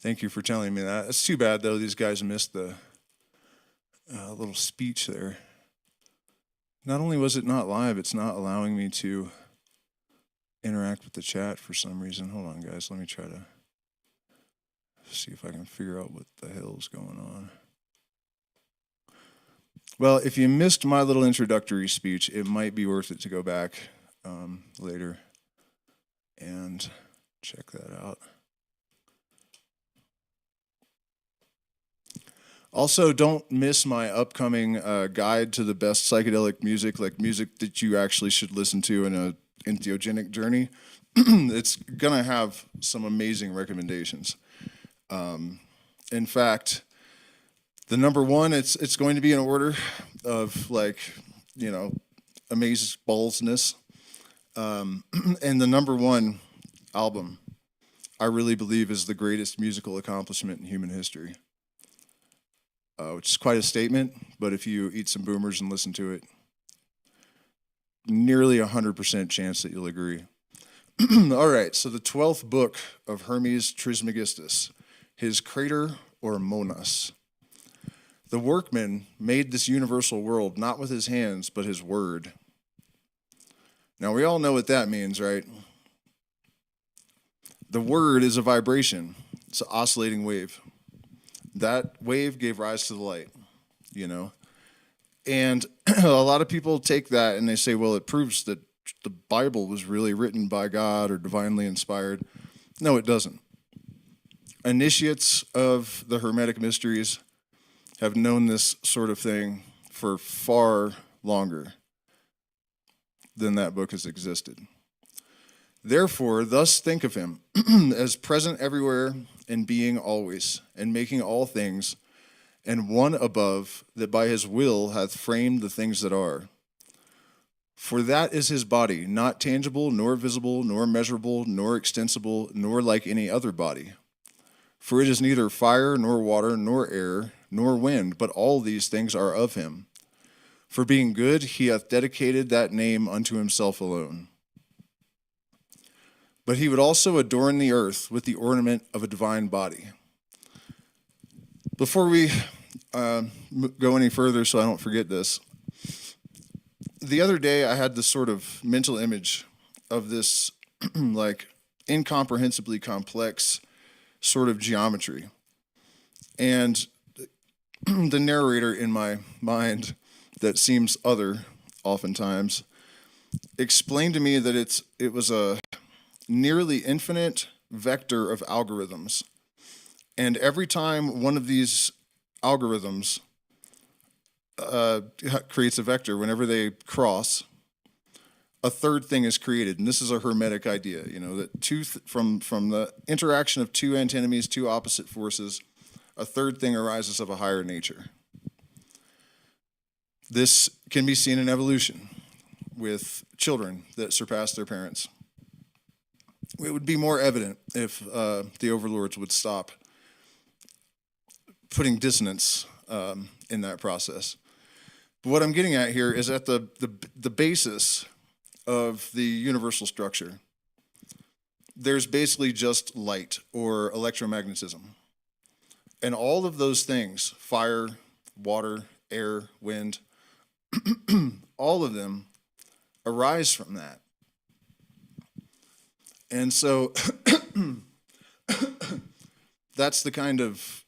Thank you for telling me that. It's too bad, though, these guys missed the little speech there. Not only was it not live, it's not allowing me to interact with the chat for some reason. Hold on, guys. Let me try to see if I can figure out what the hell's going on. Well, if you missed my little introductory speech, it might be worth it to go back later and check that out. Also, don't miss my upcoming guide to the best psychedelic music, like music that you actually should listen to in a entheogenic journey. It's going to have some amazing recommendations. In fact, the number one, it's going to be in order of, like, you know, amazeballs-ness. And the number one album, I really believe, is the greatest musical accomplishment in human history. Which is quite a statement, but if you eat some boomers and listen to it, nearly 100% chance that you'll agree. All right, so the 12th book of Hermes Trismegistus, his crater or monas. The workman made this universal world not with his hands, but his word. Now, we all know what that means, right? The word is a vibration. It's an oscillating wave. That wave gave rise to the light, you know? And a lot of people take that and they say, well, it proves that the Bible was really written by God or divinely inspired. No, it doesn't. Initiates of the Hermetic mysteries have known this sort of thing for far longer than that book has existed. Therefore, thus think of him as present everywhere and being always, and making all things, and one above, that by his will hath framed the things that are. For that is his body, not tangible, nor visible, nor measurable, nor extensible, nor like any other body. For it is neither fire, nor water, nor air, nor wind, but all these things are of him. For being good, he hath dedicated that name unto himself alone. But he would also adorn the earth with the ornament of a divine body. Before we go any further, so I don't forget this, the other day I had this sort of mental image of this like incomprehensibly complex sort of geometry. And the narrator in my mind that seems other oftentimes explained to me that it was a nearly infinite vector of algorithms. And every time one of these algorithms creates a vector, whenever they cross, a third thing is created. And this is a hermetic idea, you know, that from the interaction of two antinomies, two opposite forces, a third thing arises of a higher nature. This can be seen in evolution with children that surpass their parents. It would be more evident if the overlords would stop putting dissonance in that process. But what I'm getting at here is at the basis of the universal structure, there's basically just light or electromagnetism. And all of those things, fire, water, air, wind, all of them arise from that. And so that's the kind of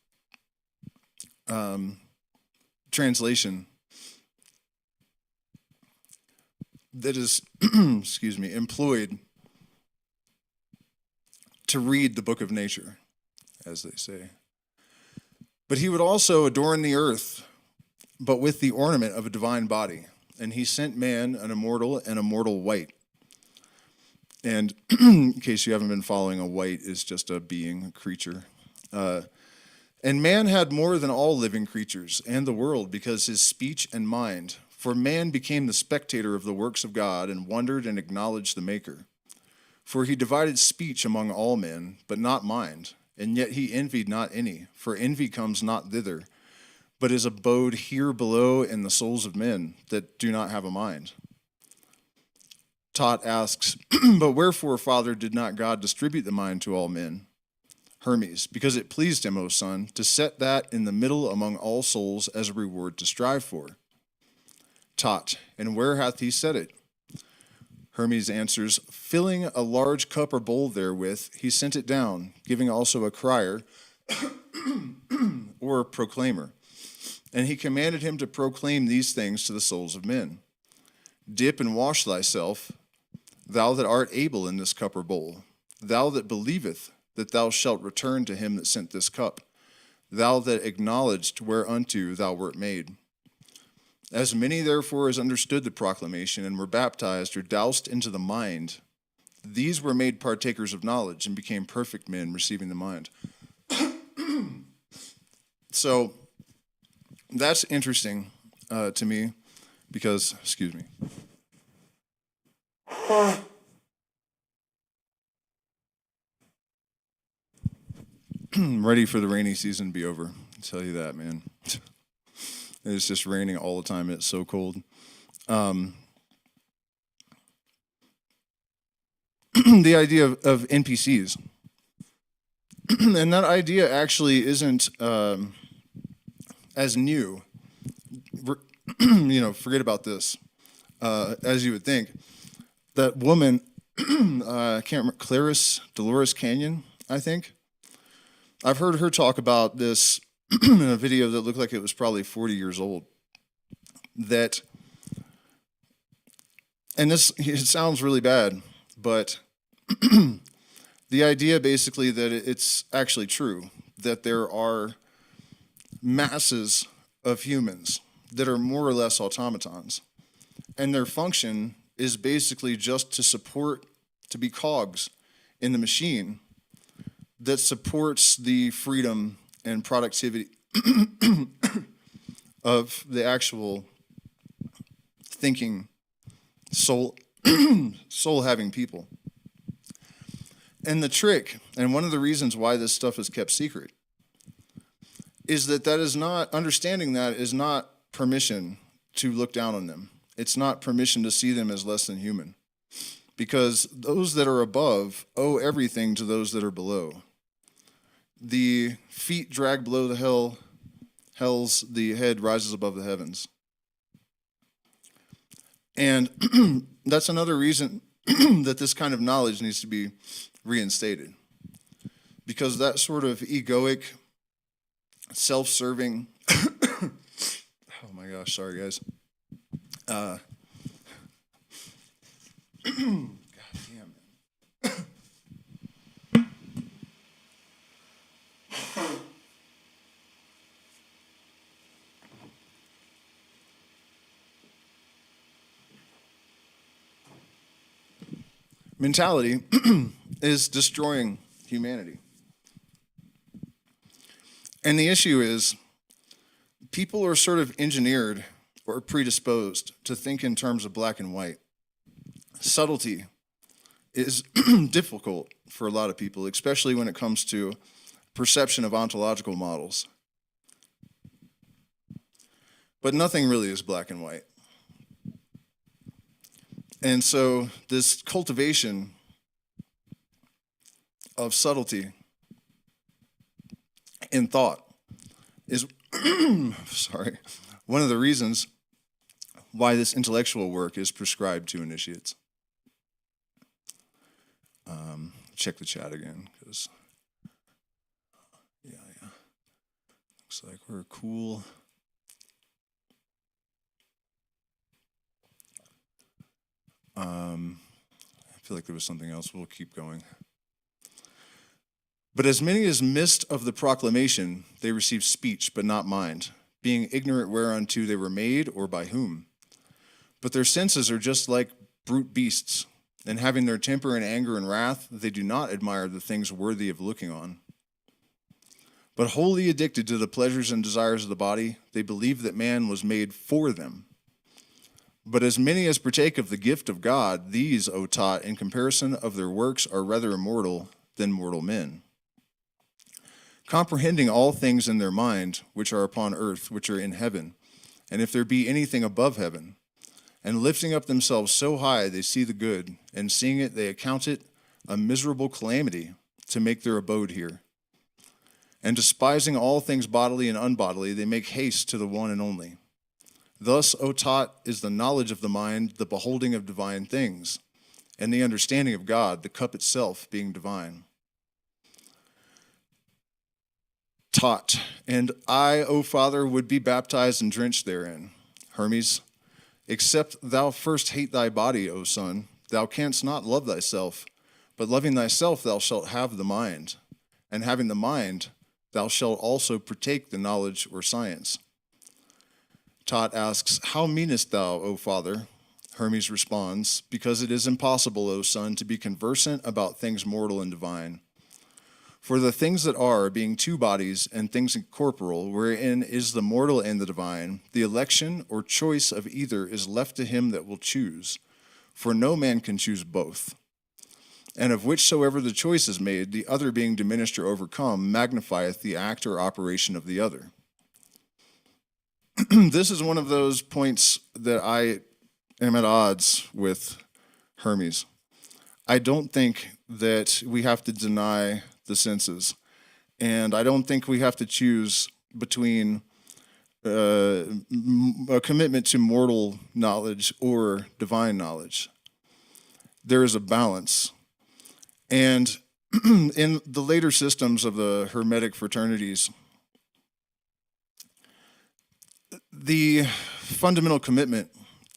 translation that is, employed to read the book of nature, as they say. But he would also adorn the earth, but with the ornament of a divine body. And he sent man an immortal and a mortal wight. And in case you haven't been following, a wight is just a being, a creature. And man had more than all living creatures and the world, because his speech and mind. For man became the spectator of the works of God and wondered and acknowledged the Maker. For he divided speech among all men, but not mind. And yet he envied not any, for envy comes not thither, but is abode here below in the souls of men that do not have a mind. Thoth asks, but wherefore, Father, did not God distribute the mind to all men? Hermes, because it pleased him, O son, to set that in the middle among all souls as a reward to strive for. Tot, and where hath he set it? Hermes answers, filling a large cup or bowl therewith, he sent it down, giving also a crier or proclaimer. And he commanded him to proclaim these things to the souls of men. Dip and wash thyself, thou that art able in this cup or bowl, thou that believeth that thou shalt return to him that sent this cup, thou that acknowledged whereunto thou wert made. As many therefore as understood the proclamation and were baptized or doused into the mind, these were made partakers of knowledge and became perfect men, receiving the mind. So that's interesting to me because, excuse me. I'm ready for the rainy season to be over. I'll tell you that, man. It's just raining all the time. It's so cold. The idea of NPCs. And that idea actually isn't as new. Forget about this. As you would think. That woman, I can't remember, Dolores Canyon, I think. I've heard her talk about this in a video that looked like it was probably 40 years old. That, and this, it sounds really bad, but the idea basically that it's actually true, that there are masses of humans that are more or less automatons, and their function is basically just to be cogs in the machine that supports the freedom and productivity of the actual thinking, soul-having people. And the trick, and one of the reasons why this stuff is kept secret, is that is not, understanding that is not permission to look down on them. It's not permission to see them as less than human. Because those that are above owe everything to those that are below. The feet drag below the hells, the head rises above the heavens. And that's another reason that this kind of knowledge needs to be reinstated. Because that sort of egoic, self-serving, oh my gosh, sorry guys. God damn, man. Mentality is destroying humanity. And the issue is, people are sort of engineered or predisposed to think in terms of black and white. Subtlety is difficult for a lot of people, especially when it comes to perception of ontological models. But nothing really is black and white. And so this cultivation of subtlety in thought is, one of the reasons why this intellectual work is prescribed to initiates. Check the chat again, because, yeah. Looks like we're cool. I feel like there was something else. We'll keep going. But as many as missed of the proclamation, they received speech, but not mind, being ignorant whereunto they were made or by whom. But their senses are just like brute beasts, and having their temper and anger and wrath, they do not admire the things worthy of looking on. But wholly addicted to the pleasures and desires of the body, they believe that man was made for them. But as many as partake of the gift of God, these, O Tot, in comparison of their works, are rather immortal than mortal men. Comprehending all things in their mind, which are upon earth, which are in heaven, and if there be anything above heaven, and lifting up themselves so high they see the good, and seeing it they account it a miserable calamity to make their abode here. And despising all things bodily and unbodily, they make haste to the one and only. Thus, O Thoth, is the knowledge of the mind, the beholding of divine things, and the understanding of God, the cup itself being divine. Thoth, and I, O Father, would be baptized and drenched therein. Hermes, except thou first hate thy body, O son, thou canst not love thyself, but loving thyself thou shalt have the mind, and having the mind thou shalt also partake the knowledge or science. Thoth asks, how meanest thou, O Father? Hermes responds, because it is impossible, O son, to be conversant about things mortal and divine. For the things that are, being two bodies and things incorporeal, wherein is the mortal and the divine, the election or choice of either is left to him that will choose, for no man can choose both. And of whichsoever the choice is made, the other being diminished or overcome, magnifieth the act or operation of the other. This is one of those points that I am at odds with Hermes. I don't think that we have to deny the senses, and I don't think we have to choose between a commitment to mortal knowledge or divine knowledge. There is a balance. And in the later systems of the Hermetic fraternities, the fundamental commitment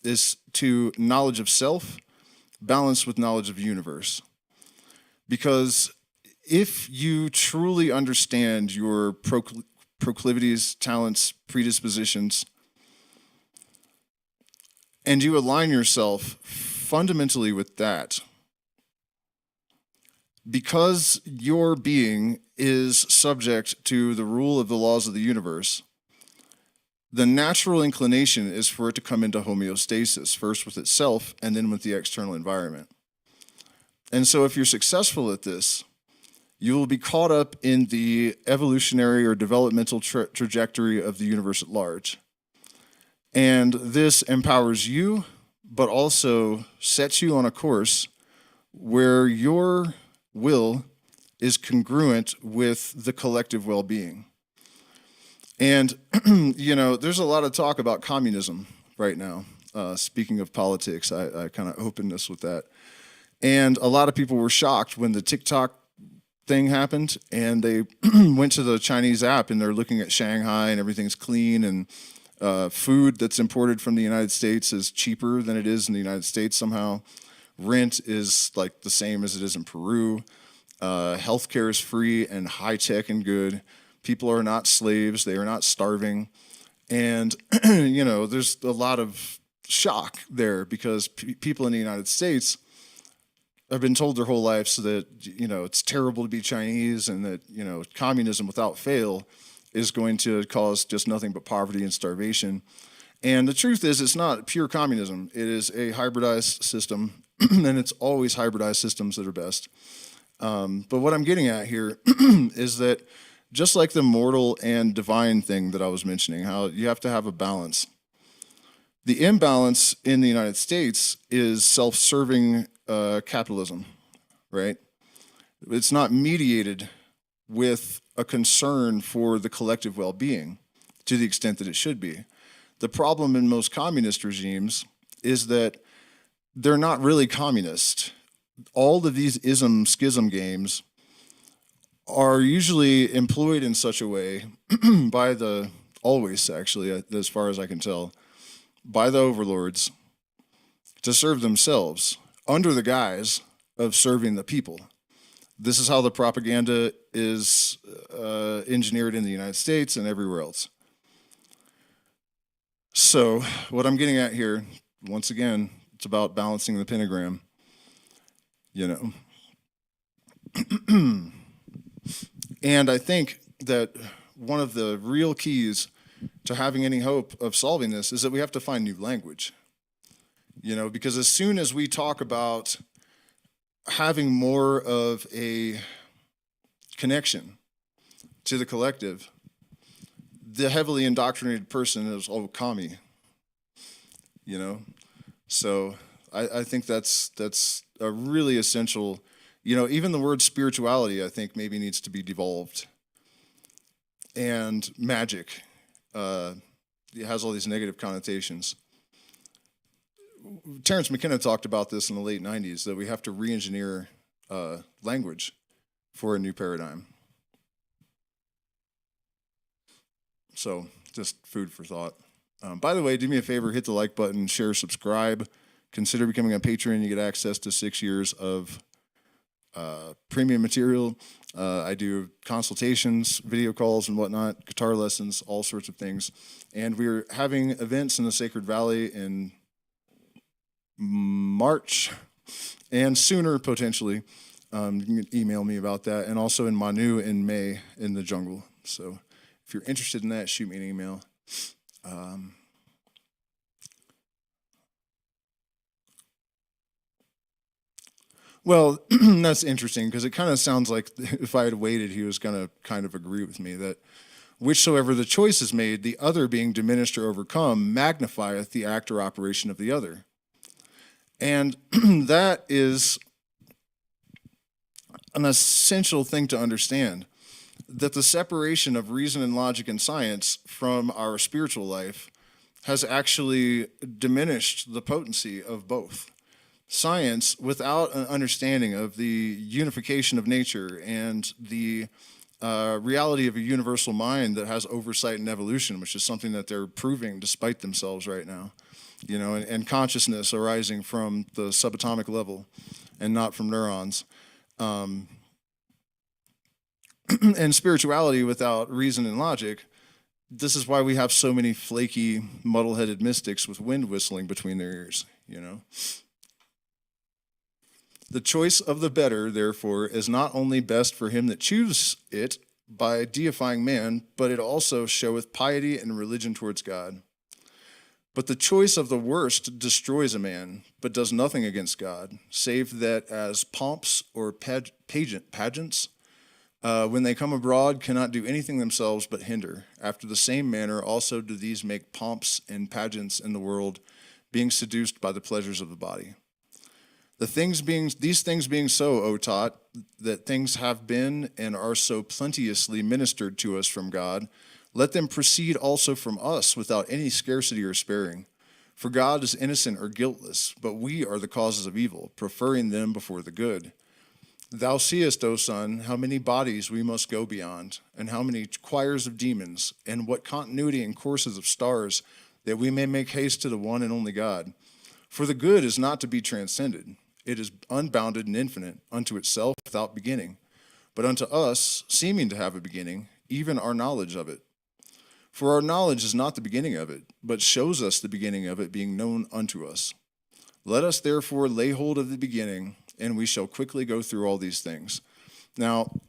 is to knowledge of self balanced with knowledge of the universe. Because if you truly understand your proclivities, talents, predispositions, and you align yourself fundamentally with that, because your being is subject to the rule of the laws of the universe, the natural inclination is for it to come into homeostasis, first with itself and then with the external environment. And so if you're successful at this, you will be caught up in the evolutionary or developmental trajectory of the universe at large. And this empowers you, but also sets you on a course where your will is congruent with the collective well-being. And, there's a lot of talk about communism right now. Speaking of politics, I kind of opened this with that. And a lot of people were shocked when the TikTok thing happened, and they went to the Chinese app, and they're looking at Shanghai, and everything's clean, and food that's imported from the United States is cheaper than it is in the United States somehow. Rent is like the same as it is in Peru. Healthcare is free and high-tech and good. People are not slaves. They are not starving. And, there's a lot of shock there because people in the United States have been told their whole lives that, it's terrible to be Chinese and that, communism without fail is going to cause just nothing but poverty and starvation. And the truth is, it's not pure communism. It is a hybridized system, and it's always hybridized systems that are best. But what I'm getting at here is that just like the mortal and divine thing that I was mentioning, how you have to have a balance. The imbalance in the United States is self-serving capitalism, right? It's not mediated with a concern for the collective well-being to the extent that it should be. The problem in most communist regimes is that they're not really communist. All of these schism games are usually employed in such a way by always actually, as far as I can tell, by the overlords to serve themselves under the guise of serving the people. This is how the propaganda is engineered in the United States and everywhere else. So what I'm getting at here, once again, it's about balancing the pentagram, And I think that one of the real keys to having any hope of solving this is that we have to find new language. Because as soon as we talk about having more of a connection to the collective, the heavily indoctrinated person is, commie, So I think that's a really essential. Even the word spirituality, I think, maybe needs to be devolved. and magic. It has all these negative connotations. Terence McKenna talked about this in the late 90s, that we have to re-engineer language for a new paradigm. So just food for thought. By the way, do me a favor, hit the like button, share, subscribe. Consider becoming a patron. You get access to 6 years of premium material. I do consultations, video calls and whatnot, guitar lessons, all sorts of things. And we're having events in the Sacred Valley in March and sooner, potentially. You can email me about that. And also in Manu in May in the jungle. So if you're interested in that, shoot me an email. Well, that's interesting, because it kind of sounds like if I had waited, he was going to kind of agree with me that whichsoever the choice is made, the other being diminished or overcome magnifieth the act or operation of the other. And that is an essential thing to understand, that the separation of reason and logic and science from our spiritual life has actually diminished the potency of both. Science, without an understanding of the unification of nature and the reality of a universal mind that has oversight and evolution, which is something that they're proving despite themselves right now, you know, and consciousness arising from the subatomic level and not from neurons. And spirituality without reason and logic, this is why we have so many flaky, muddle-headed mystics with wind whistling between their ears, you know. The choice of the better, therefore, is not only best for him that choose it by deifying man, but it also showeth piety and religion towards God. But the choice of the worst destroys a man, but does nothing against God, save that as pomps or pageants, when they come abroad, cannot do anything themselves but hinder. After the same manner also do these make pomps and pageants in the world, being seduced by the pleasures of the body. These things being so, O Thoth, that things have been and are so plenteously ministered to us from God, let them proceed also from us without any scarcity or sparing. For God is innocent or guiltless, but we are the causes of evil, preferring them before the good. Thou seest, O son, how many bodies we must go beyond, and how many choirs of demons, and what continuity and courses of stars, that we may make haste to the one and only God. For the good is not to be transcended. It is unbounded and infinite, unto itself without beginning. But unto us, seeming to have a beginning, even our knowledge of it. For our knowledge is not the beginning of it, but shows us the beginning of it being known unto us. Let us therefore lay hold of the beginning, and we shall quickly go through all these things. Now,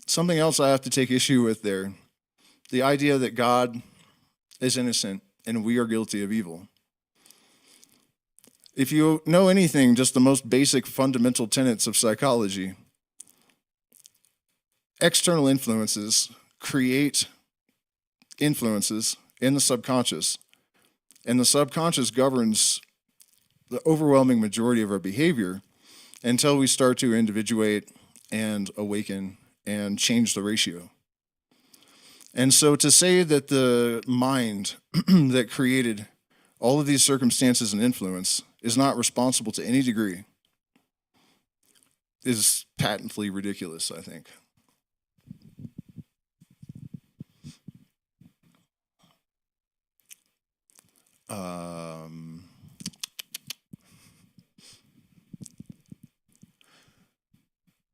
something else I have to take issue with there, the idea that God is innocent and we are guilty of evil. If you know anything, just the most basic fundamental tenets of psychology, external influences create influences in the subconscious, and the subconscious governs the overwhelming majority of our behavior until we start to individuate and awaken and change the ratio. And so to say that the mind that created all of these circumstances and influence is not responsible to any degree is patently ridiculous, I think.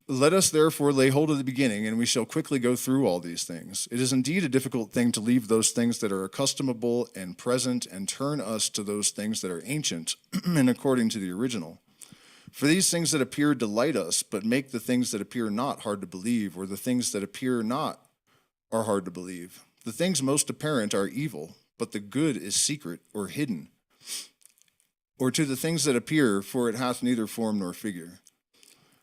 Let us therefore lay hold of the beginning, and we shall quickly go through all these things. It is indeed a difficult thing to leave those things that are accustomable and present and turn us to those things that are ancient and according to the original. For these things that appear delight us, but make the things that appear not hard to believe, or the things that appear not are hard to believe. The things most apparent are evil, but the good is secret or hidden. Or to the things that appear, for it hath neither form nor figure.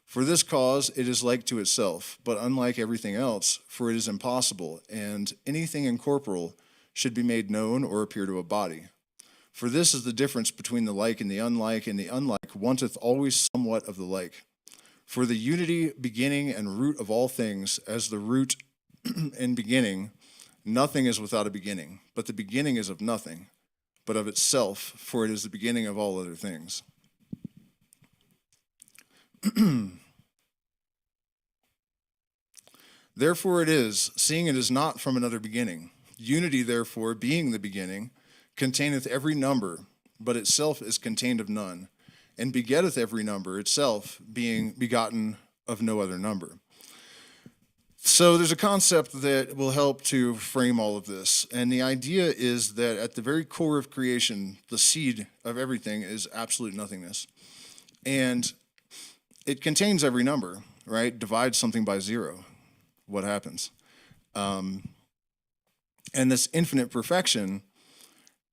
For this cause it is like to itself, but unlike everything else, for it is impossible, and anything incorporeal should be made known or appear to a body. For this is the difference between the like and the unlike wanteth always somewhat of the like. For the unity, beginning, and root of all things, as the root in beginning, nothing is without a beginning, but the beginning is of nothing, but of itself, for it is the beginning of all other things. Therefore it is, seeing it is not from another beginning. Unity, therefore, being the beginning, containeth every number, but itself is contained of none, and begetteth every number, itself being begotten of no other number. So there's a concept that will help to frame all of this, and the idea is that at the very core of creation, the seed of everything is absolute nothingness. And it contains every number, right? Divide something by zero. What happens? And this infinite perfection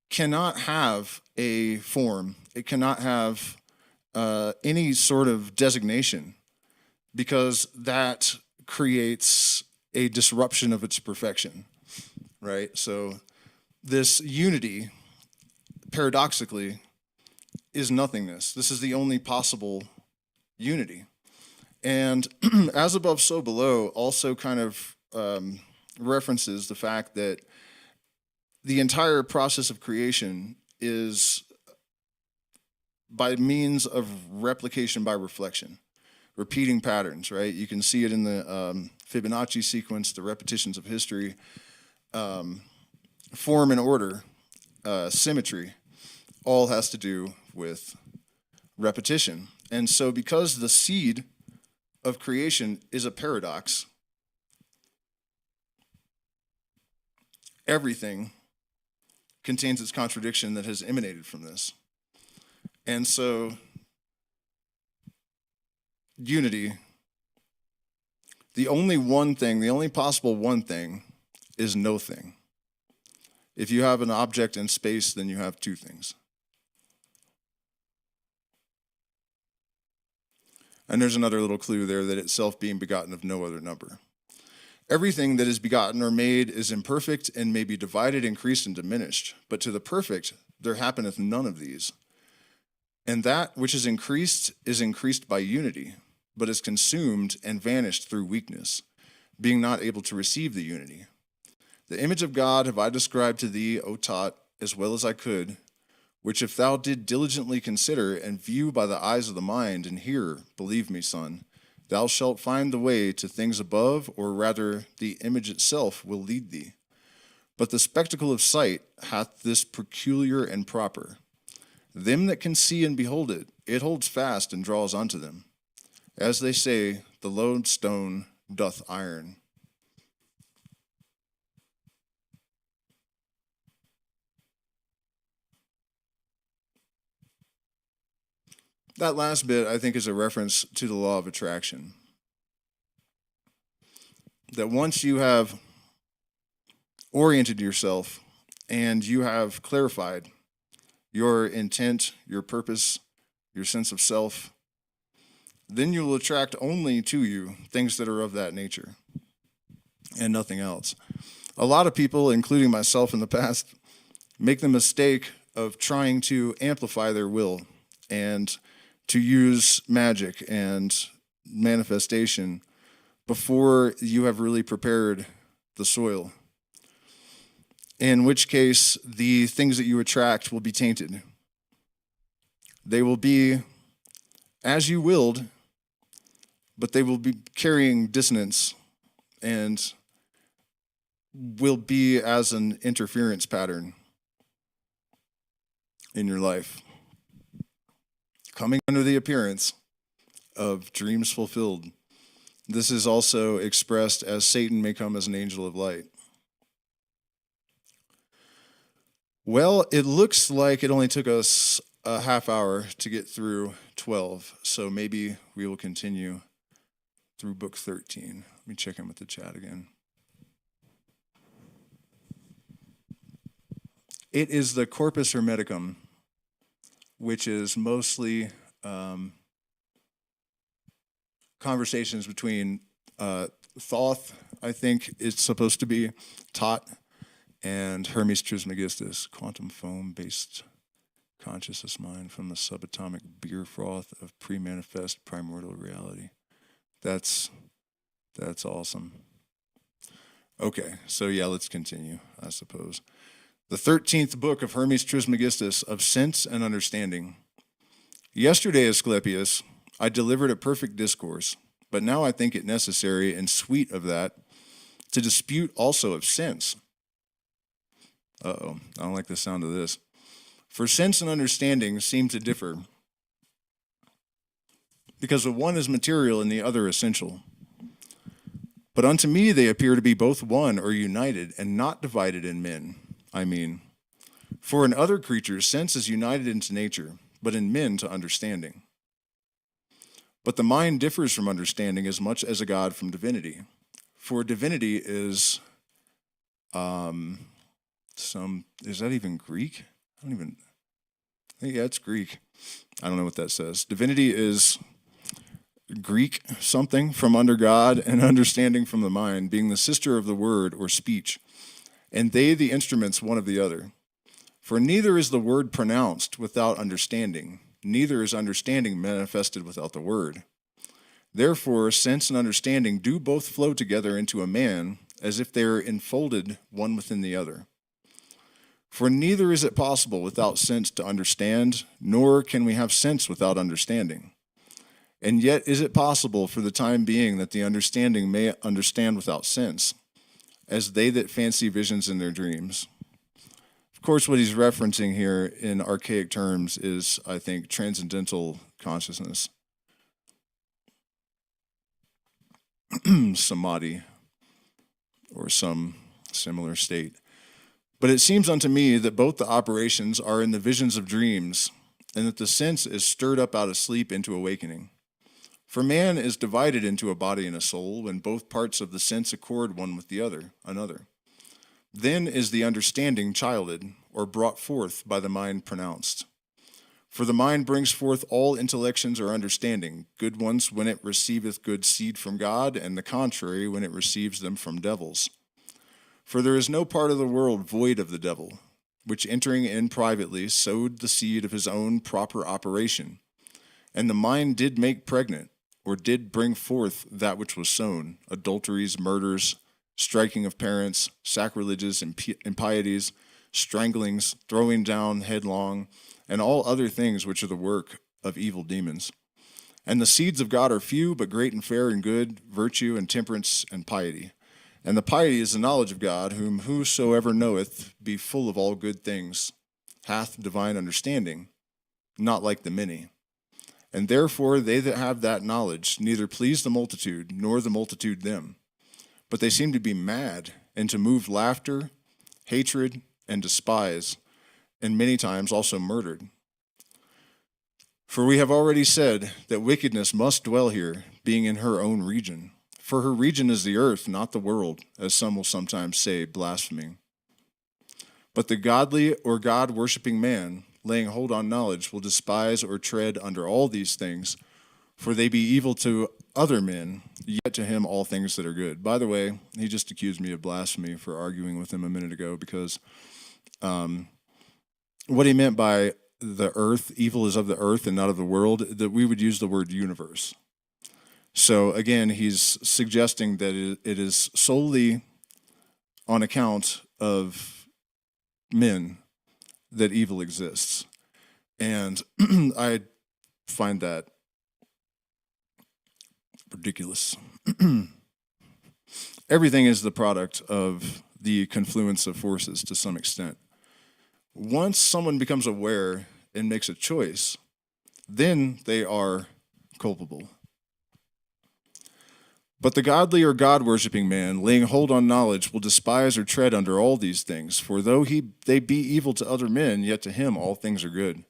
cannot have a form. It cannot have any sort of designation, because that creates a disruption of its perfection, right? So this unity, paradoxically, is nothingness. This is the only possible unity. And as above, so below also kind of references the fact that the entire process of creation is by means of replication by reflection, repeating patterns, right? You can see it in the Fibonacci sequence, the repetitions of history, form and order, symmetry, all has to do with repetition. And so because the seed of creation is a paradox, everything contains its contradiction that has emanated from this. And so unity, the only one thing, the only possible one thing is no thing. If you have an object in space, then you have two things. And there's another little clue there, that itself being begotten of no other number. Everything that is begotten or made is imperfect and may be divided, increased, and diminished. But to the perfect there happeneth none of these. And that which is increased by unity, but is consumed and vanished through weakness, being not able to receive the unity. The image of God have I described to thee, O Thoth, as well as I could, which if thou did diligently consider and view by the eyes of the mind and hear, believe me, son, thou shalt find the way to things above, or rather the image itself will lead thee. But the spectacle of sight hath this peculiar and proper. Them that can see and behold it, it holds fast and draws unto them. As they say, the lodestone doth iron. That last bit, I think, is a reference to the law of attraction. That once you have oriented yourself and you have clarified your intent, your purpose, your sense of self, then you will attract only to you things that are of that nature and nothing else. A lot of people, including myself in the past, make the mistake of trying to amplify their will and to use magic and manifestation before you have really prepared the soil. In which case, the things that you attract will be tainted. They will be as you willed, but they will be carrying dissonance and will be as an interference pattern in your life, coming under the appearance of dreams fulfilled. This is also expressed as Satan may come as an angel of light. Well, it looks like it only took us a half hour to get through 12, so maybe we will continue through book 13. Let me check in with the chat again. It is the Corpus Hermeticum, which is mostly conversations between Thoth, I think it's supposed to be, Thoth, and Hermes Trismegistus, quantum foam-based consciousness mind from the subatomic beer froth of pre-manifest primordial reality. That's awesome. Okay, so yeah, let's continue, I suppose. The 13th book of Hermes Trismegistus of sense and understanding. Yesterday, Asclepius, I delivered a perfect discourse, but now I think it necessary and sweet of that to dispute also of sense. I don't like the sound of this. For sense and understanding seem to differ, because the one is material and the other essential. But unto me they appear to be both one or united, and not divided in men, I mean. For in other creatures sense is united into nature, but in men to understanding. But the mind differs from understanding as much as a god from divinity. For divinity is is that even Greek? Yeah, it's Greek. I don't know what that says. Divinity is Greek something from under God, and understanding from the mind, being the sister of the word or speech, and they the instruments one of the other. For neither is the word pronounced without understanding, neither is understanding manifested without the word. Therefore, sense and understanding do both flow together into a man, as if they are enfolded one within the other. For neither is it possible without sense to understand, nor can we have sense without understanding. And yet is it possible for the time being that the understanding may understand without sense, as they that fancy visions in their dreams. Of course, what he's referencing here in archaic terms is, I think, transcendental consciousness. Samadhi, or some similar state. But it seems unto me that both the operations are in the visions of dreams, and that the sense is stirred up out of sleep into awakening. For man is divided into a body and a soul, when both parts of the sense accord one with the another. Then is the understanding childed, or brought forth by the mind pronounced. For the mind brings forth all intellections or understanding, good ones when it receiveth good seed from God, and the contrary when it receives them from devils. For there is no part of the world void of the devil, which entering in privately sowed the seed of his own proper operation. And the mind did make pregnant, or did bring forth that which was sown, adulteries, murders, striking of parents, sacrileges, impieties, stranglings, throwing down headlong, and all other things which are the work of evil demons. And the seeds of God are few, but great and fair and good, virtue and temperance and piety. And the piety is the knowledge of God, whom whosoever knoweth be full of all good things, hath divine understanding, not like the many. And therefore they that have that knowledge neither please the multitude, nor the multitude them. But they seem to be mad, and to move laughter, hatred, and despise, and many times also murdered. For we have already said that wickedness must dwell here, being in her own region. For her region is the earth, not the world, as some will sometimes say, blaspheming. But the godly or God-worshipping man, laying hold on knowledge, will despise or tread under all these things, for they be evil to other men, yet to him all things that are good. By the way, he just accused me of blasphemy for arguing with him a minute ago, because what he meant by the earth, evil is of the earth and not of the world, that we would use the word universe. So again, he's suggesting that it is solely on account of men that evil exists. And I find that ridiculous. Everything is the product of the confluence of forces to some extent. Once someone becomes aware and makes a choice, then they are culpable. But the godly or God-worshipping man, laying hold on knowledge, will despise or tread under all these things. For though they be evil to other men, yet to him all things are good.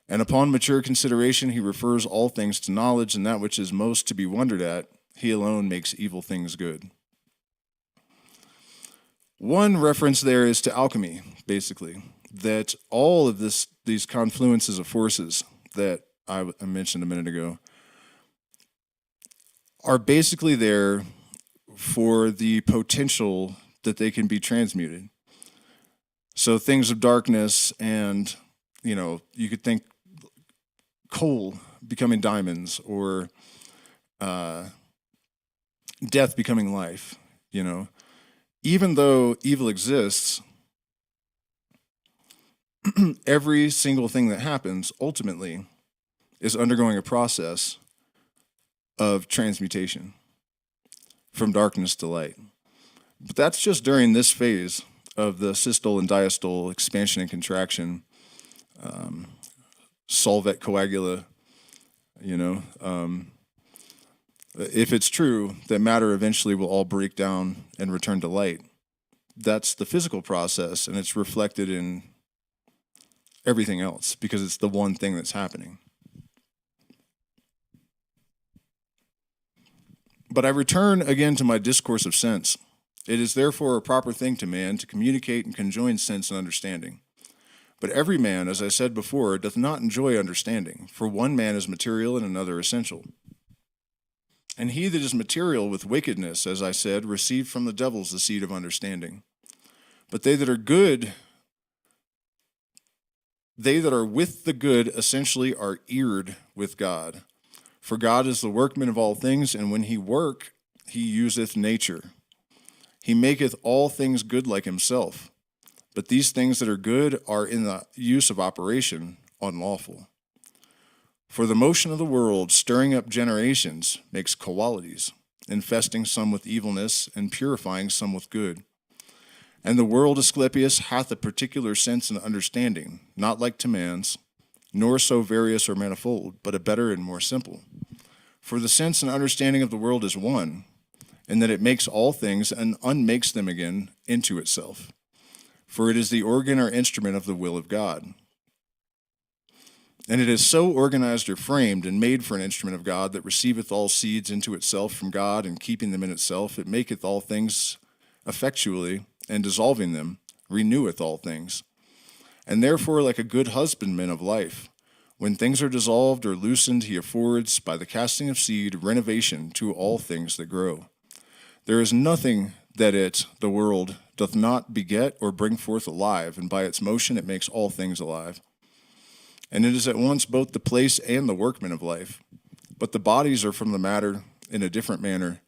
And upon mature consideration he refers all things to knowledge, and that which is most to be wondered at, he alone makes evil things good. One reference there is to alchemy, basically, that all of these confluences of forces that I mentioned a minute ago are basically there for the potential that they can be transmuted. So things of darkness and, you could think coal becoming diamonds, or death becoming life, even though evil exists, every single thing that happens ultimately is undergoing a process of transmutation from darkness to light. But that's just during this phase of the systole and diastole, expansion and contraction, solvet coagula, if it's true that matter eventually will all break down and return to light, that's the physical process, and it's reflected in everything else because it's the one thing that's happening. But I return again to my discourse of sense. It is therefore a proper thing to man to communicate and conjoin sense and understanding. But every man, as I said before, doth not enjoy understanding, for one man is material and another essential. And he that is material with wickedness, as I said, received from the devils the seed of understanding. But they that are good, they that are with the good essentially are eared with God. For God is the workman of all things, and when he work, he useth nature. He maketh all things good like himself. But these things that are good are in the use of operation unlawful. For the motion of the world, stirring up generations, makes qualities, infesting some with evilness, and purifying some with good. And the world, Asclepius, hath a particular sense and understanding, not like to man's, nor so various or manifold, but a better and more simple. For the sense and understanding of the world is one, in that it makes all things and unmakes them again into itself. For it is the organ or instrument of the will of God. And it is so organized or framed and made for an instrument of God that receiveth all seeds into itself from God, and keeping them in itself, it maketh all things effectually, and dissolving them, reneweth all things. And therefore, like a good husbandman of life, when things are dissolved or loosened, he affords, by the casting of seed, renovation to all things that grow. There is nothing that it, the world, doth not beget or bring forth alive, and by its motion it makes all things alive. And it is at once both the place and the workman of life. But the bodies are from the matter in a different manner.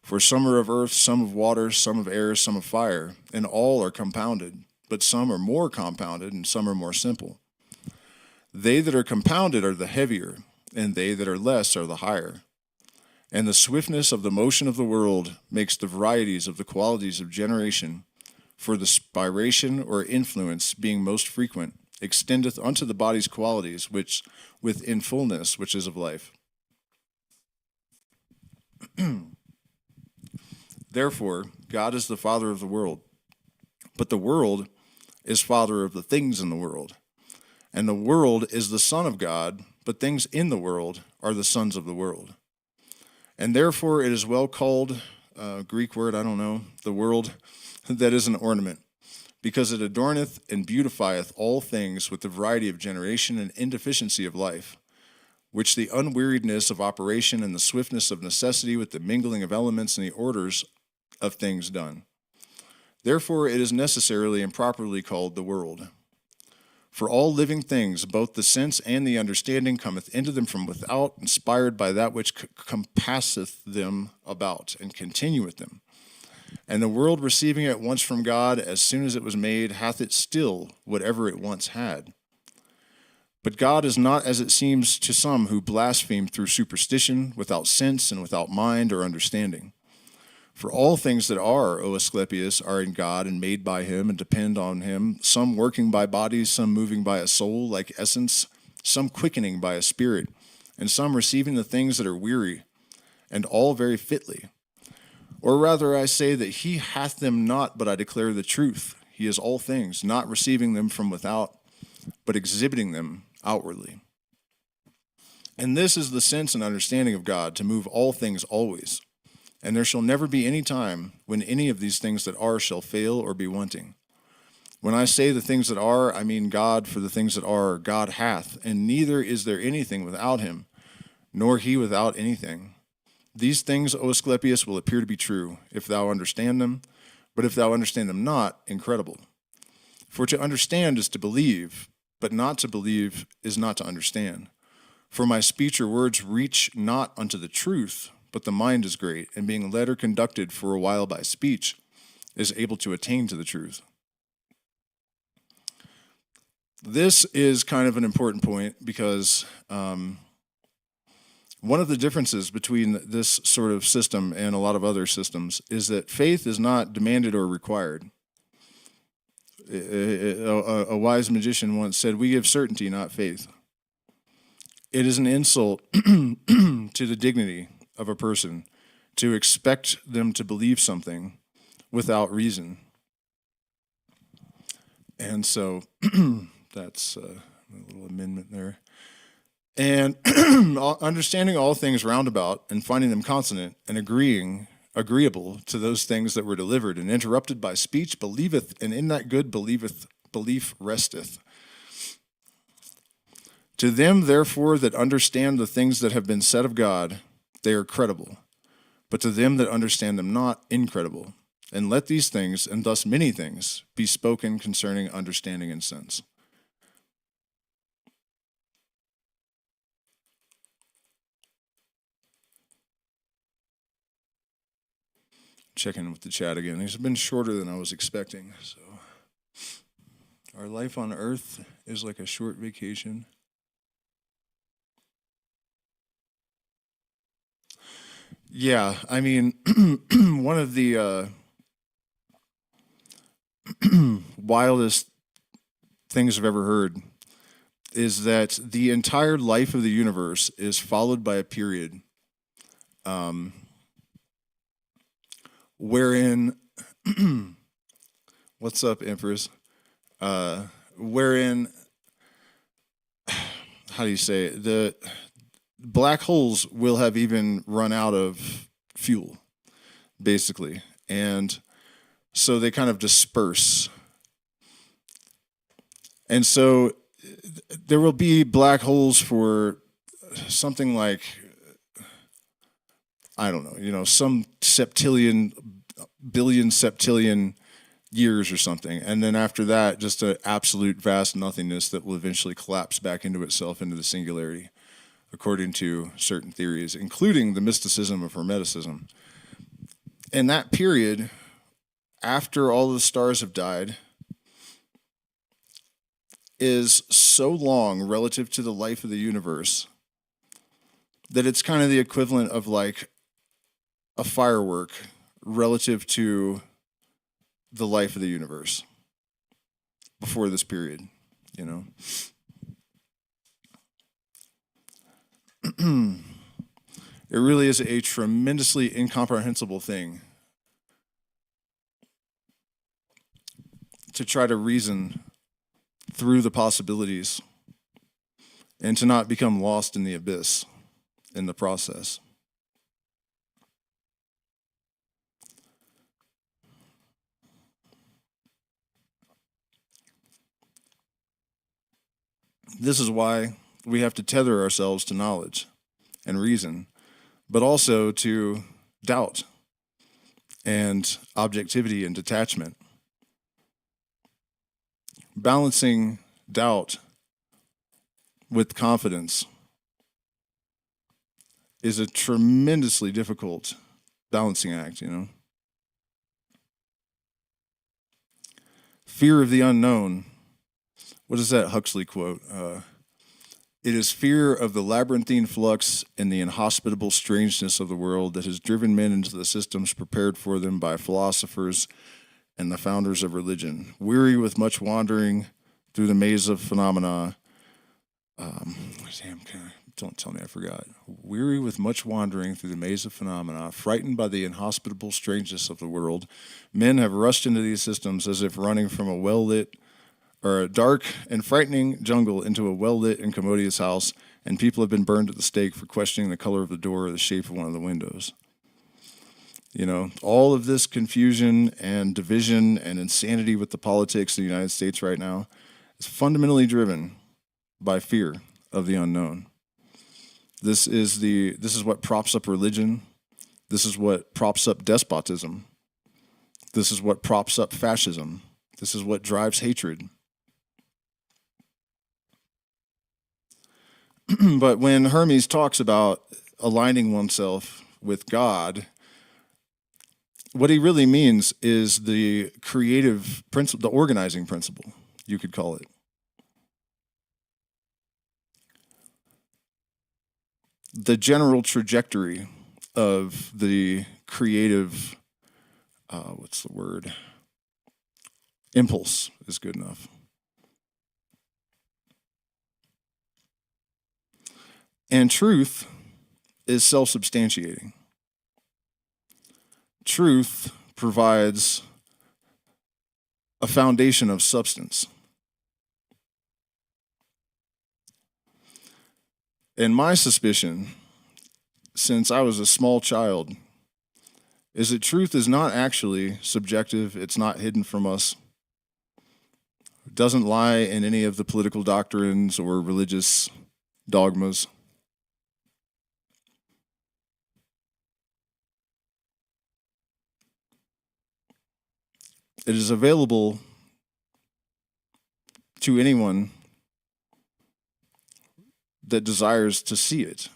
For some are of earth, some of water, some of air, some of fire, and all are compounded, but some are more compounded, and some are more simple. They that are compounded are the heavier, and they that are less are the higher. And the swiftness of the motion of the world makes the varieties of the qualities of generation, for the spiration or influence being most frequent, extendeth unto the body's qualities, which within fullness, which is of life. Therefore, God is the father of the world, but the world is father of the things in the world. And the world is the son of God, but things in the world are the sons of the world. And therefore it is well called, Greek word, the world that is an ornament, because it adorneth and beautifieth all things with the variety of generation and indeficiency of life, which the unweariedness of operation and the swiftness of necessity with the mingling of elements and the orders of things done. Therefore it is necessarily and properly called the world. For all living things, both the sense and the understanding, cometh into them from without, inspired by that which compasseth them about, and continueth them. And the world, receiving it once from God, as soon as it was made, hath it still whatever it once had. But God is not as it seems to some who blaspheme through superstition, without sense and without mind or understanding. For all things that are, O Asclepius, are in God and made by him and depend on him, some working by bodies, some moving by a soul like essence, some quickening by a spirit, and some receiving the things that are weary, and all very fitly. Or rather I say that he hath them not, but I declare the truth. He is all things, not receiving them from without, but exhibiting them outwardly. And this is the sense and understanding of God, to move all things always. And there shall never be any time when any of these things that are shall fail or be wanting. When I say the things that are, I mean God, for the things that are, God hath, and neither is there anything without him, nor he without anything. These things, O Asclepius, will appear to be true, if thou understand them, but if thou understand them not, incredible. For to understand is to believe, but not to believe is not to understand. For my speech or words reach not unto the truth, but the mind is great, and being led or conducted for a while by speech, is able to attain to the truth. This is kind of an important point because one of the differences between this sort of system and a lot of other systems is that faith is not demanded or required. A wise magician once said, "We give certainty, not faith." It is an insult to the dignity of a person to expect them to believe something without reason. And so that's a little amendment there. And understanding all things roundabout and finding them consonant and agreeable to those things that were delivered and interrupted by speech, believeth, and in that good belief resteth. To them, therefore, that understand the things that have been said of God, they are credible. But to them that understand them not, incredible. And let these things, and thus many things, be spoken concerning understanding and sense. Checking with the chat again. These have been shorter than I was expecting. So, our life on Earth is like a short vacation. Yeah, I mean, one of the wildest things I've ever heard is that the entire life of the universe is followed by a period wherein, what's up, Empress? Wherein, how do you say it? The black holes will have even run out of fuel, basically. And so they kind of disperse. And so there will be black holes for something like, I don't know, some billion septillion years or something. And then after that, just an absolute vast nothingness that will eventually collapse back into itself, into the singularity, according to certain theories, including the mysticism of Hermeticism. And that period, after all the stars have died, is so long relative to the life of the universe that it's kind of the equivalent of like a firework relative to the life of the universe before this period, It really is a tremendously incomprehensible thing to try to reason through the possibilities and to not become lost in the abyss in the process. This is why we have to tether ourselves to knowledge and reason, but also to doubt and objectivity and detachment. Balancing doubt with confidence is a tremendously difficult balancing act, Fear of the unknown. What is that Huxley quote? It is fear of the labyrinthine flux and the inhospitable strangeness of the world that has driven men into the systems prepared for them by philosophers and the founders of religion. Weary with much wandering through the maze of phenomena. Don't tell me I forgot. Weary with much wandering through the maze of phenomena, frightened by the inhospitable strangeness of the world, men have rushed into these systems as if running from a well-lit or a dark and frightening jungle into a well-lit and commodious house, and people have been burned at the stake for questioning the color of the door or the shape of one of the windows. All of this confusion and division and insanity with the politics of the United States right now is fundamentally driven by fear of the unknown. This is what props up religion. This is what props up despotism. This is what props up fascism. This is what drives hatred. But when Hermes talks about aligning oneself with God, what he really means is the creative principle, the organizing principle, you could call it. The general trajectory of the creative, what's the word? Impulse is good enough. And truth is self-substantiating. Truth provides a foundation of substance. And my suspicion, since I was a small child, is that truth is not actually subjective. It's not hidden from us. It doesn't lie in any of the political doctrines or religious dogmas. It is available to anyone that desires to see it.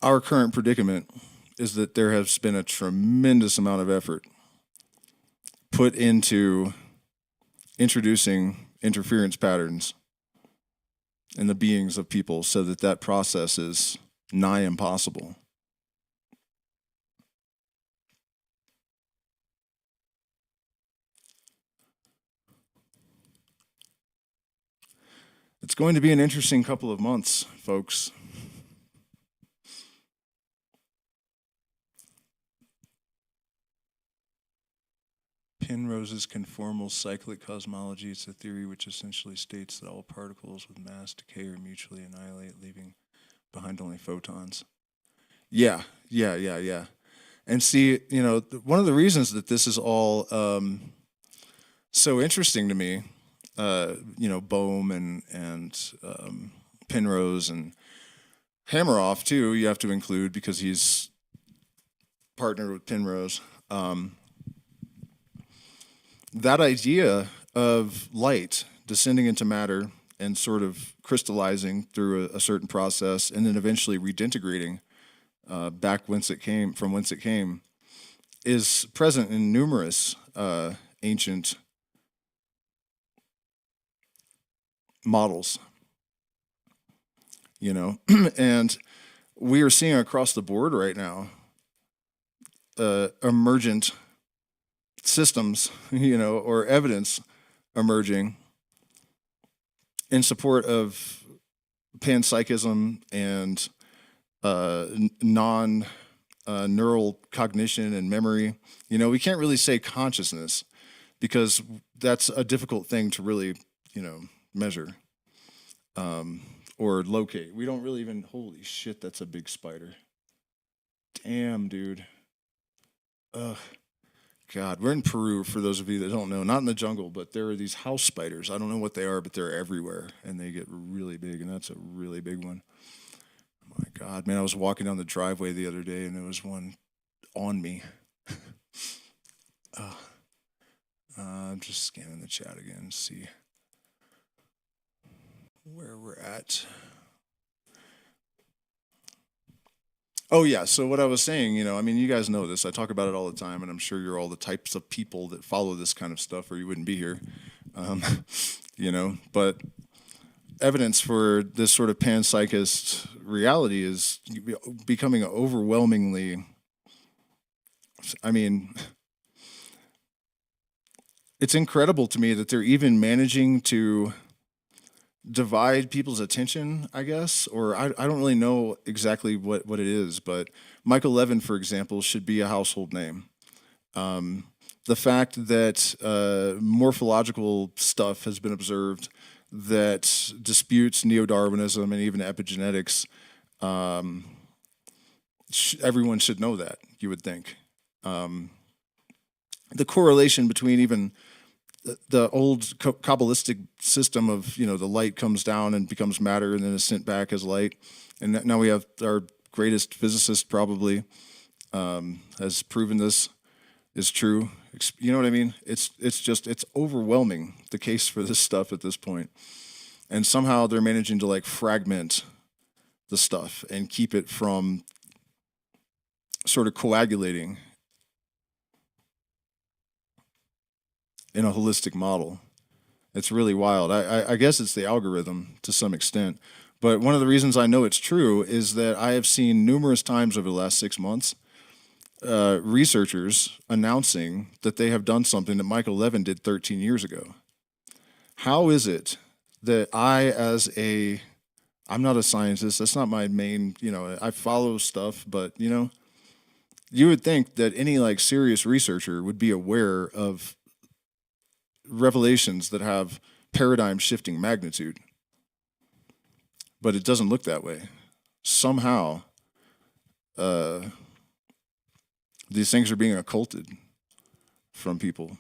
Our current predicament is that there has been a tremendous amount of effort put into introducing interference patterns in the beings of people so that that process is nigh impossible. It's going to be an interesting couple of months, folks. Penrose's conformal cyclic cosmology is a theory which essentially states that all particles with mass decay or mutually annihilate, leaving behind only photons. Yeah. And see, you know, one of the reasons that this is all so interesting to me, you know, Bohm and Penrose and Hammeroff too, you have to include because he's partnered with Penrose. That idea of light descending into matter and sort of crystallizing through a certain process and then eventually redintegrating back whence it came, is present in numerous ancient models, you know, and we are seeing across the board right now emergent systems, you know, or evidence emerging in support of panpsychism and non-neural cognition and memory. You know, we can't really say consciousness because that's a difficult thing to really, you know, measure or locate. We don't really even, holy shit, that's a big spider. Damn, dude. Ugh. God, we're in Peru, for those of you that don't know. Not in the jungle, but there are these house spiders. I don't know what they are, but they're everywhere, and they get really big, and that's a really big one. My God, man, I was walking down the driveway the other day, and there was one on me. I'm just scanning the chat again to see where we're at. Oh, yeah. So what I was saying, you know, I mean, you guys know this. I talk about it all the time, and I'm sure you're all the types of people that follow this kind of stuff, or you wouldn't be here, you know. But evidence for this sort of panpsychist reality is becoming overwhelmingly, I mean, it's incredible to me that they're even managing to divide people's attention, I guess, or I don't really know exactly what it is, but Michael Levin, for example, should be a household name. The fact that morphological stuff has been observed that disputes neo-Darwinism and even epigenetics, everyone should know that, you would think. The correlation between even the old Kabbalistic system of, you know, the light comes down and becomes matter and then is sent back as light. And now we have our greatest physicist probably has proven this is true. You know what I mean? It's overwhelming, the case for this stuff at this point. And somehow they're managing to like fragment the stuff and keep it from sort of coagulating in a holistic model. It's really wild. I guess it's the algorithm to some extent. But one of the reasons I know it's true is that I have seen numerous times over the last 6 months researchers announcing that they have done something that Michael Levin did 13 years ago. How is it that I'm not a scientist, that's not my main, I follow stuff, but, you would think that any like serious researcher would be aware of revelations that have paradigm shifting magnitude. But it doesn't look that way. Somehow, these things are being occulted from people.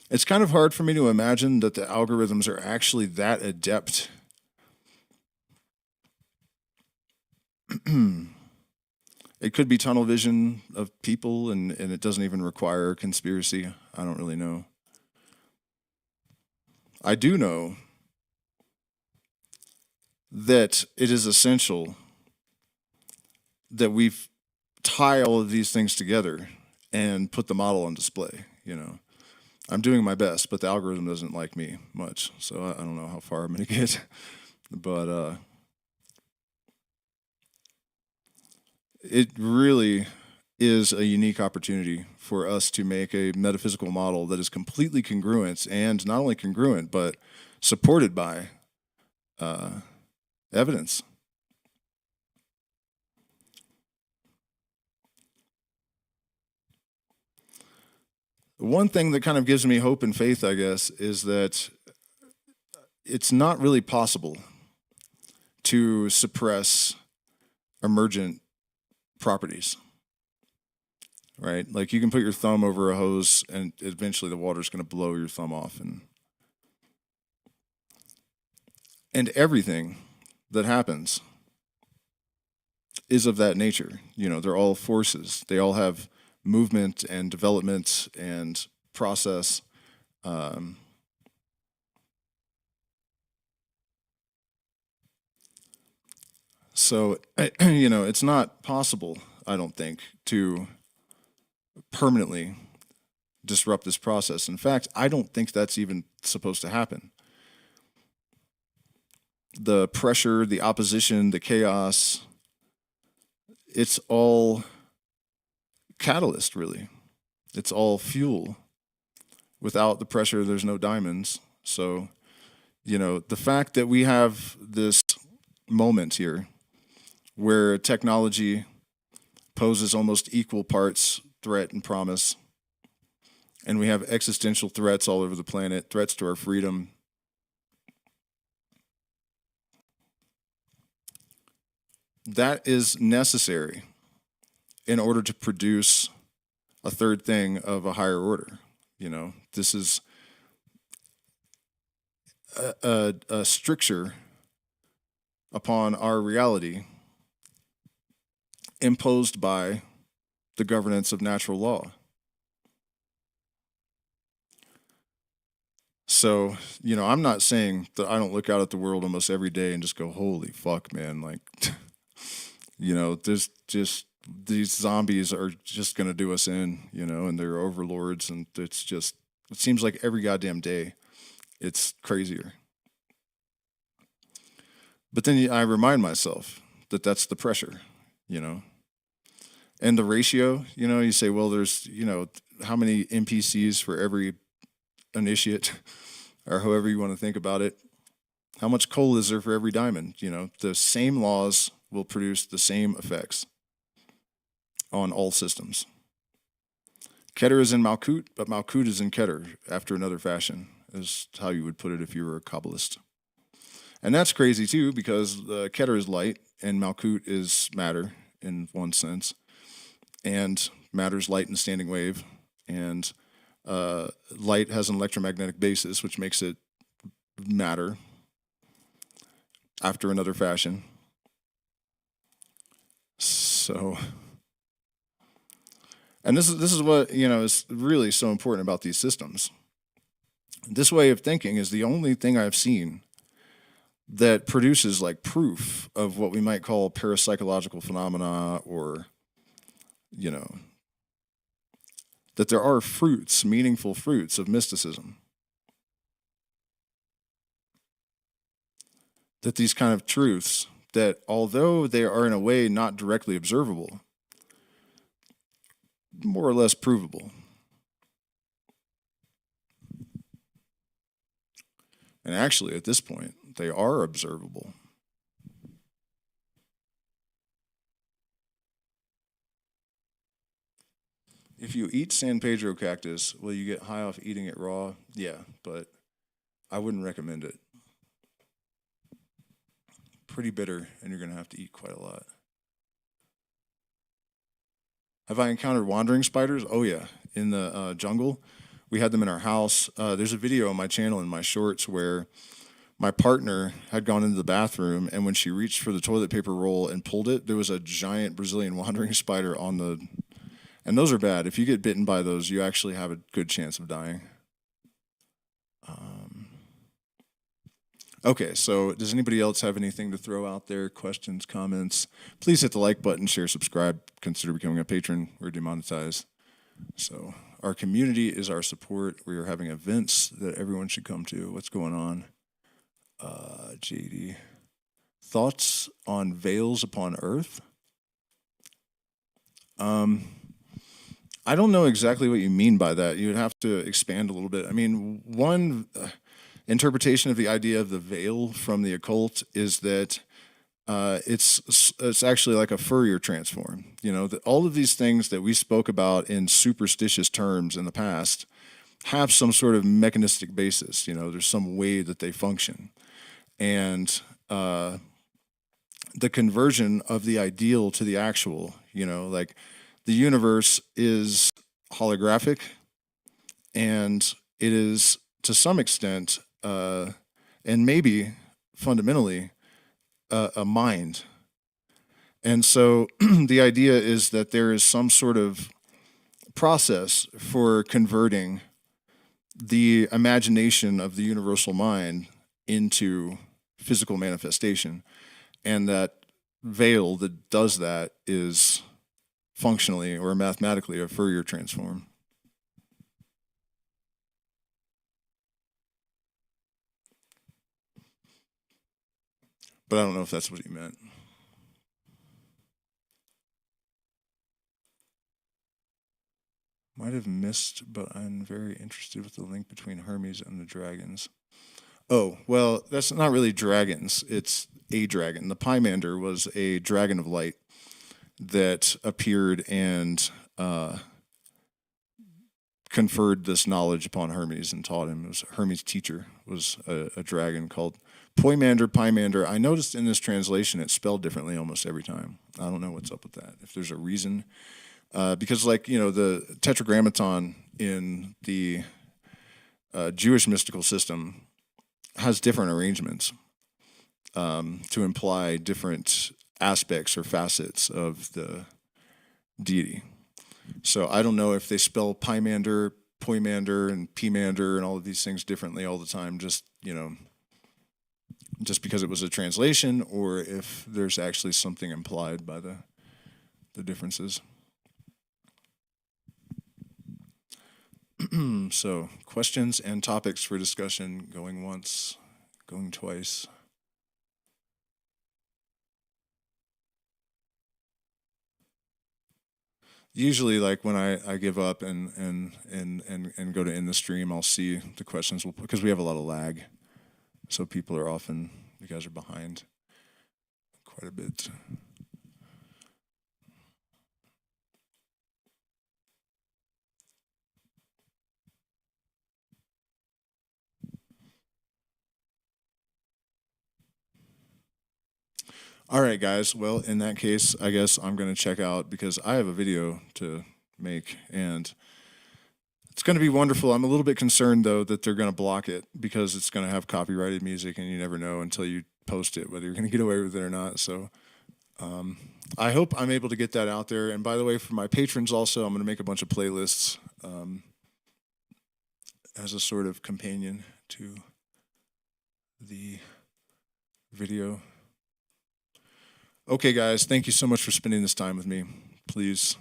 It's kind of hard for me to imagine that the algorithms are actually that adept. It could be tunnel vision of people, and it doesn't even require a conspiracy. I don't really know. I do know that it is essential that we tie all of these things together and put the model on display. I'm doing my best, but the algorithm doesn't like me much, so I don't know how far I'm going to get. But it really is a unique opportunity for us to make a metaphysical model that is completely congruent, and not only congruent, but supported by evidence. One thing that kind of gives me hope and faith, I guess, is that it's not really possible to suppress emergent properties, right? Like you can put your thumb over a hose and eventually the water's going to blow your thumb off. And everything that happens is of that nature. They're all forces. They all have movement and development and process. So, it's not possible, I don't think, to permanently disrupt this process. In fact, I don't think that's even supposed to happen. The pressure, the opposition, the chaos, it's all catalyst, really. It's all fuel. Without the pressure, there's no diamonds. So, the fact that we have this moment here where technology poses almost equal parts threat and promise, and we have existential threats all over the planet, threats to our freedom, that is necessary in order to produce a third thing of a higher order. This is a stricture upon our reality imposed by the governance of natural law. So, I'm not saying that I don't look out at the world almost every day and just go, holy fuck, man. Like, there's just, these zombies are just going to do us in, and they're overlords. And it seems like every goddamn day it's crazier. But then I remind myself that that's the pressure, and the ratio, you say, well, there's, how many NPCs for every initiate, or however you want to think about it. How much coal is there for every diamond? The same laws will produce the same effects on all systems. Keter is in Malkut, but Malkut is in Keter after another fashion, is how you would put it if you were a Kabbalist. And that's crazy too, because Keter is light and Malkut is matter in one sense. And matter's light and standing wave. And light has an electromagnetic basis, which makes it matter after another fashion. So, and this is what, is really so important about these systems. This way of thinking is the only thing I've seen that produces like proof of what we might call parapsychological phenomena, or, you know, that there are fruits, meaningful fruits of mysticism. That these kind of truths, that although they are in a way not directly observable, more or less provable. And actually, at this point, they are observable. If you eat San Pedro cactus, will you get high off eating it raw? Yeah, but I wouldn't recommend it. Pretty bitter, and you're going to have to eat quite a lot. Have I encountered wandering spiders? Oh, yeah. In the jungle. We had them in our house. There's a video on my channel in my shorts where my partner had gone into the bathroom, and when she reached for the toilet paper roll and pulled it, there was a giant Brazilian wandering spider on the... And those are bad. If you get bitten by those, you actually have a good chance of dying. Okay, so does anybody else have anything to throw out there? Questions, comments? Please hit the like button, share, subscribe, consider becoming a patron. We're demonetized. So our community is our support. We are having events that everyone should come to. What's going on? JD. Thoughts on veils upon Earth? I don't know exactly what you mean by that. You would have to expand a little bit. I mean, one interpretation of the idea of the veil from the occult is that it's actually like a Fourier transform. You know, that all of these things that we spoke about in superstitious terms in the past have some sort of mechanistic basis. You know, there's some way that they function. And the conversion of the ideal to the actual, you know, like the universe is holographic, and it is to some extent, and maybe fundamentally, a mind. And so the idea is that there is some sort of process for converting the imagination of the universal mind into physical manifestation. And that veil that does that is functionally or mathematically a Fourier transform. But I don't know if that's what he meant. Might have missed, but I'm very interested with the link between Hermes and the dragons. Oh, well, that's not really dragons. It's a dragon. The Pymander was a dragon of light that appeared and conferred this knowledge upon Hermes and taught him. It was Hermes' teacher was a dragon called Poimander, Pymander. I noticed in this translation it's spelled differently almost every time. I don't know what's up with that. If there's a reason. Because, like, you know, the tetragrammaton in the Jewish mystical system has different arrangements to imply different aspects or facets of the deity. So I don't know if they spell Pymander, Poimander, and Pimander and all of these things differently all the time, just, you know, just because it was a translation, or if there's actually something implied by the differences. So, questions and topics for discussion, going once, going twice. Usually, like when I give up and go to end the stream, I'll see the questions, because we have a lot of lag. So people are often, you guys are behind quite a bit. All right, guys. Well, in that case, I guess I'm going to check out, because I have a video to make, and it's going to be wonderful. I'm a little bit concerned, though, that they're going to block it, because it's going to have copyrighted music, and you never know until you post it whether you're going to get away with it or not. So I hope I'm able to get that out there. And by the way, for my patrons also, I'm going to make a bunch of playlists as a sort of companion to the video. Okay, guys, thank you so much for spending this time with me. Please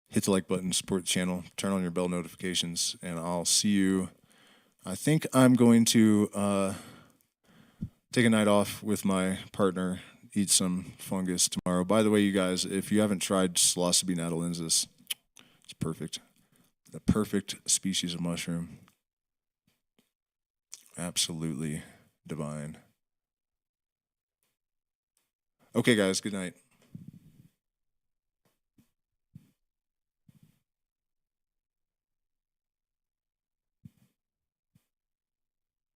hit the like button, support the channel, turn on your bell notifications, and I'll see you. I think I'm going to take a night off with my partner, eat some fungus tomorrow. By the way, you guys, if you haven't tried Psilocybe natalensis, it's perfect. The perfect species of mushroom. Absolutely divine. Okay, guys, good night.